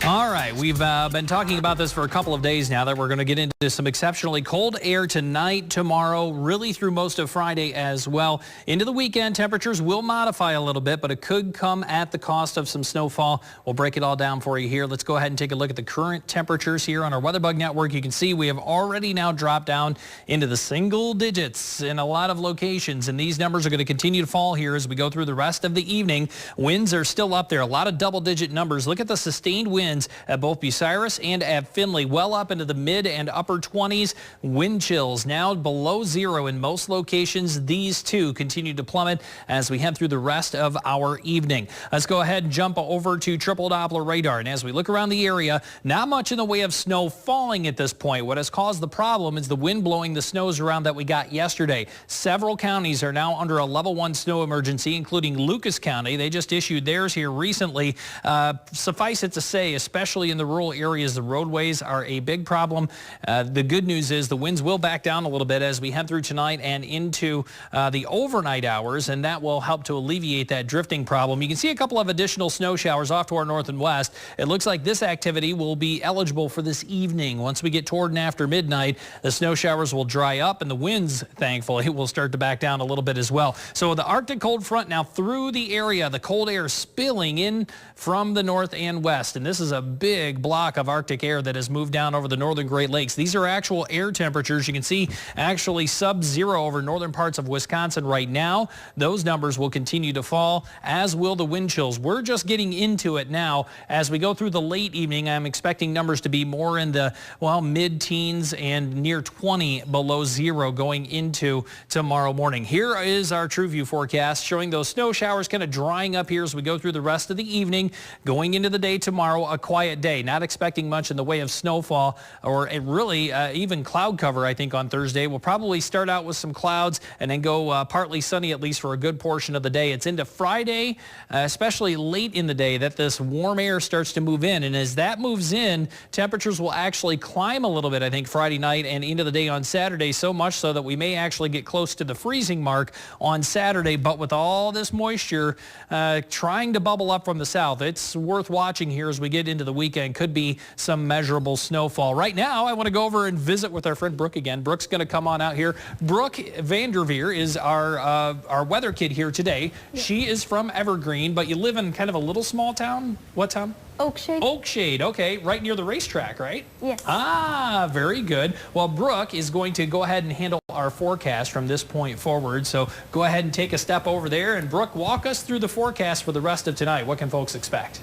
All right, we've been talking about this for a couple of days now that we're going to get into some exceptionally cold air tonight, tomorrow, really through most of Friday as well. Into the weekend, temperatures will modify a little bit, but it could come at the cost of some snowfall. We'll break it all down for you here. Let's go ahead and take a look at the current temperatures here on our WeatherBug network. You can see we have already now dropped down into the single digits in a lot of locations, and these numbers are going to continue to fall here as we go through the rest of the evening. Winds are still up there, a lot of double-digit numbers. Look at the sustained winds at both Bucyrus and at Findlay, well up into the mid and upper 20s. Wind chills now below zero in most locations. These two continue to plummet as we head through the rest of our evening. Let's go ahead and jump over to triple Doppler radar. And as we look around the area, not much in the way of snow falling at this point. What has caused the problem is the wind blowing the snows around that we got yesterday. Several counties are now under a level 1 snow emergency, including Lucas County. They just issued theirs here recently. Suffice it to say, especially in the rural areas, the roadways are a big problem. The good news is the winds will back down a little bit as we head through tonight and into the overnight hours, and that will help to alleviate that drifting problem. You can see a couple of additional snow showers off to our north and west. It looks like this activity will be eligible for this evening. Once we get toward and after midnight, the snow showers will dry up, and the winds, thankfully, will start to back down a little bit as well. So the Arctic cold front now through the area, the cold air spilling in from the north and west, and this is a big block of Arctic air that has moved down over the northern Great Lakes. These are actual air temperatures. You can see actually sub-zero over northern parts of Wisconsin right now. Those numbers will continue to fall, as will the wind chills. We're just getting into it now. As we go through the late evening, I'm expecting numbers to be more in the, well, mid-teens and near 20 below zero going into tomorrow morning. Here is our true view forecast showing those snow showers kind of drying up here as we go through the rest of the evening. Going into the day tomorrow, a quiet day. Not expecting much in the way of snowfall or really even cloud cover, I think, on Thursday. We'll probably start out with some clouds and then go partly sunny at least for a good portion of the day. It's into Friday, especially late in the day, that this warm air starts to move in. And as that moves in, temperatures will actually climb a little bit, I think, Friday night and into the day on Saturday, so much so that we may actually get close to the freezing mark on Saturday. But with all this moisture trying to bubble up from the south, it's worth watching here as we get into the weekend. Could be some measurable snowfall. Right now, I want to go over and visit with our friend Brooke again. Brooke's going to come on out here. Brooke Vanerveer is our weather kid here today. Yeah. She is from Evergreen, but you live in kind of a little small town. What town? Oakshade. Oakshade, okay, right near the racetrack, right? Yes. Ah, very good. Well, Brooke is going to go ahead and handle our forecast from this point forward. So go ahead and take a step over there. And Brooke, walk us through the forecast for the rest of tonight. What can folks expect?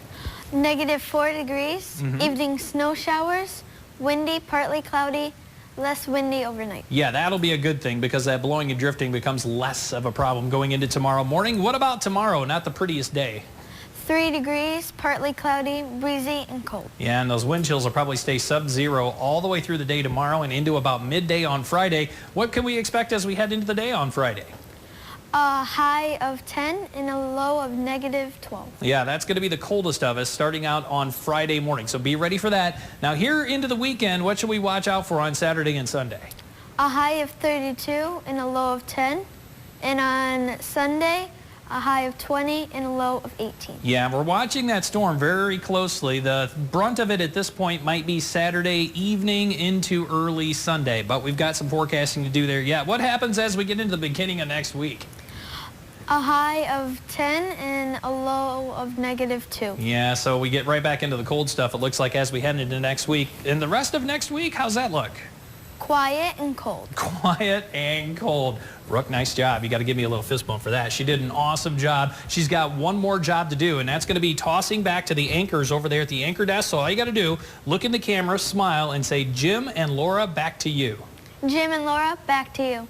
-4 degrees, evening snow showers, windy, partly cloudy, less windy overnight. Yeah, that'll be a good thing because that blowing and drifting becomes less of a problem going into tomorrow morning. What about tomorrow? Not the prettiest day. 3 degrees, partly cloudy, breezy, and cold. Yeah, and those wind chills will probably stay sub-zero all the way through the day tomorrow and into about midday on Friday. What can we expect as we head into the day on Friday? A high of 10 and a low of -12. Yeah, that's going to be the coldest of us starting out on Friday morning, so be ready for that. Now, here into the weekend, what should we watch out for on Saturday and Sunday? A high of 32 and a low of 10, and on Sunday, a high of 20 and a low of 18. Yeah, we're watching that storm very closely. The brunt of it at this point might be Saturday evening into early Sunday, but we've got some forecasting to do there yet. What happens as we get into the beginning of next week? A high of 10 and a low of -2. Yeah, so we get right back into the cold stuff, it looks like, as we head into next week. And the rest of next week, how's that look? Quiet and cold. Quiet and cold. Brooke, nice job. You got to give me a little fist bump for that. She did an awesome job. She's got one more job to do, and that's going to be tossing back to the anchors over there at the anchor desk. So all you got to do, look in the camera, smile, and say, Jim and Laura, back to you. Jim and Laura, back to you.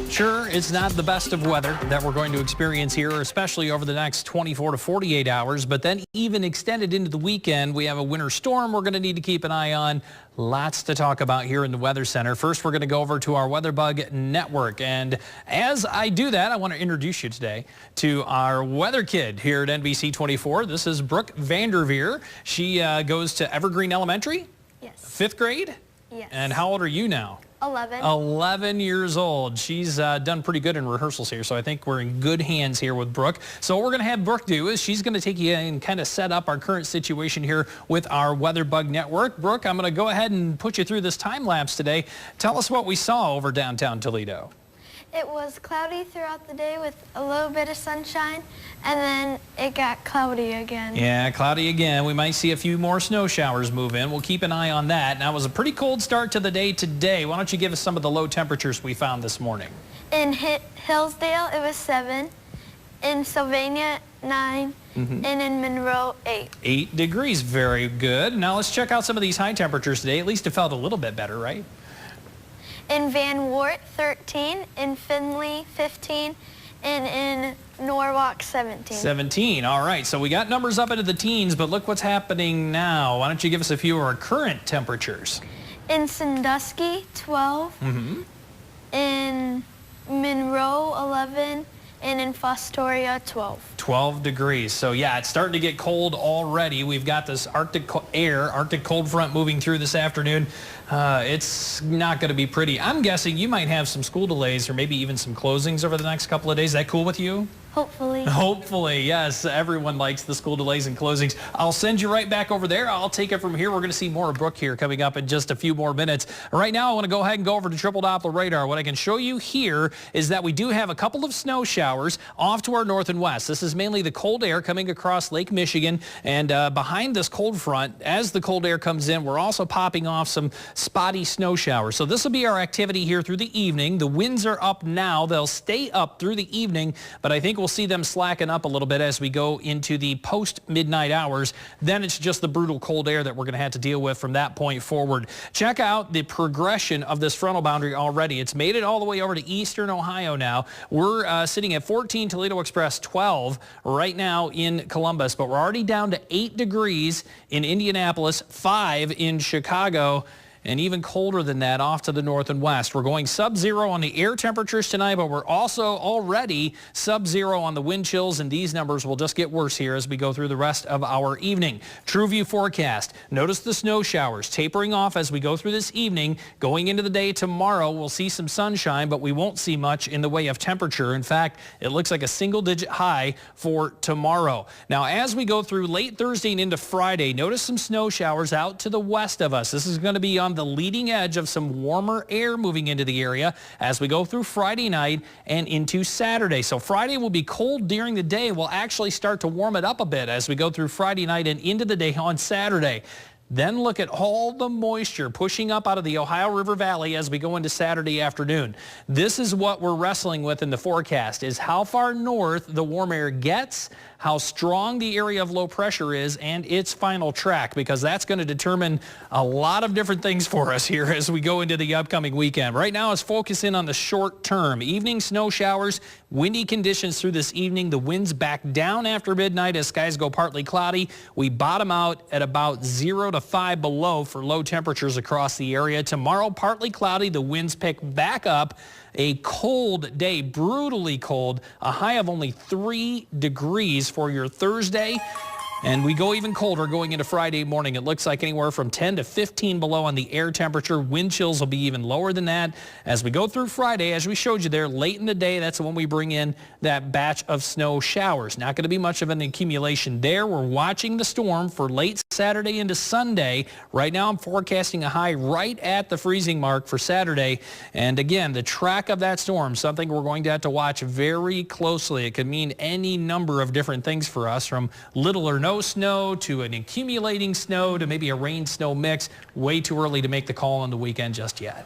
Sure, it's not the best of weather that we're going to experience here, especially over the next 24 to 48 hours. But then even extended into the weekend, we have a winter storm we're going to need to keep an eye on. Lots to talk about here in the Weather Center. First, we're going to go over to our WeatherBug network. And as I do that, I want to introduce you today to our weather kid here at NBC 24. This is Brooke Vanerveer. She goes to Evergreen Elementary? Yes. 5th grade? Yes. And how old are you now? 11. 11 years old. She's done pretty good in rehearsals here, so I think we're in good hands here with Brooke. So what we're going to have Brooke do is she's going to take you and kind of set up our current situation here with our WeatherBug network. Brooke, I'm going to go ahead and put you through this time lapse today. Tell us what we saw over downtown Toledo. It was cloudy throughout the day with a little bit of sunshine, and then it got cloudy again. Yeah, cloudy again. We might see a few more snow showers move in. We'll keep an eye on that. Now, it was a pretty cold start to the day today. Why don't you give us some of the low temperatures we found this morning? In Hillsdale, it was 7. In Sylvania, 9. And in Monroe, 8. 8 degrees. Very good. Now, let's check out some of these high temperatures today. At least it felt a little bit better, right? In Van Wert, 13. In Findlay, 15. And in Norwalk, 17. 17. All right. So we got numbers up into the teens, but look what's happening now. Why don't you give us a few of our current temperatures? In Sandusky, 12. In Monroe, 11. And in Fostoria, 12. 12 degrees. So yeah, it's starting to get cold already. We've got this Arctic cold front moving through this afternoon. It's not going to be pretty. I'm guessing you might have some school delays or maybe even some closings over the next couple of days. Is that cool with you? Hopefully. Hopefully, yes. Everyone likes the school delays and closings. I'll send you right back over there. I'll take it from here. We're going to see more of Brooke here coming up in just a few more minutes. Right now, I want to go ahead and go over to Triple Doppler radar. What I can show you here is that we do have a couple of snow showers off to our north and west. This is mainly the cold air coming across Lake Michigan. And behind this cold front, as the cold air comes in, we're also popping off some spotty snow showers. So this will be our activity here through the evening. The winds are up now. They'll stay up through the evening, but I think we'll see them slacken up a little bit as we go into the post-midnight hours. Then it's just the brutal cold air that we're going to have to deal with from that point forward. Check out the progression of this frontal boundary already. It's made it all the way over to eastern Ohio now. We're sitting at 14, Toledo Express 12 right now in Columbus, but we're already down to 8 degrees in Indianapolis, 5 in Chicago, and even colder than that off to the north and west. We're going sub-zero on the air temperatures tonight, but we're also already sub-zero on the wind chills, and these numbers will just get worse here as we go through the rest of our evening. True view forecast. Notice the snow showers tapering off as we go through this evening. Going into the day tomorrow, we'll see some sunshine, but we won't see much in the way of temperature. In fact, it looks like a single-digit high for tomorrow. Now, as we go through late Thursday and into Friday, notice some snow showers out to the west of us. This is going to be on the leading edge of some warmer air moving into the area as we go through Friday night and into Saturday. So Friday will be cold during the day. We'll actually start to warm it up a bit as we go through Friday night and into the day on Saturday. Then look at all the moisture pushing up out of the Ohio River Valley as we go into Saturday afternoon. This is what we're wrestling with in the forecast, is how far north the warm air gets, how strong the area of low pressure is, and its final track, because that's going to determine a lot of different things for us here as we go into the upcoming weekend. Right now, it's focusing on the short term. Evening snow showers, windy conditions through this evening. The winds back down after midnight as skies go partly cloudy. We bottom out at about 0 to 5 below for low temperatures across the area. Tomorrow, partly cloudy. The winds pick back up. A cold day, brutally cold, a high of only 3 degrees for your Thursday. And we go even colder going into Friday morning. It looks like anywhere from 10 to 15 below on the air temperature. Wind chills will be even lower than that. As we go through Friday, as we showed you there, late in the day, that's when we bring in that batch of snow showers. Not going to be much of an accumulation there. We're watching the storm for late Saturday into Sunday. Right now, I'm forecasting a high right at the freezing mark for Saturday. And again, the track of that storm, something we're going to have to watch very closely. It could mean any number of different things for us, from little or no snow to an accumulating snow to maybe a rain-snow mix. Way too early to make the call on the weekend just yet.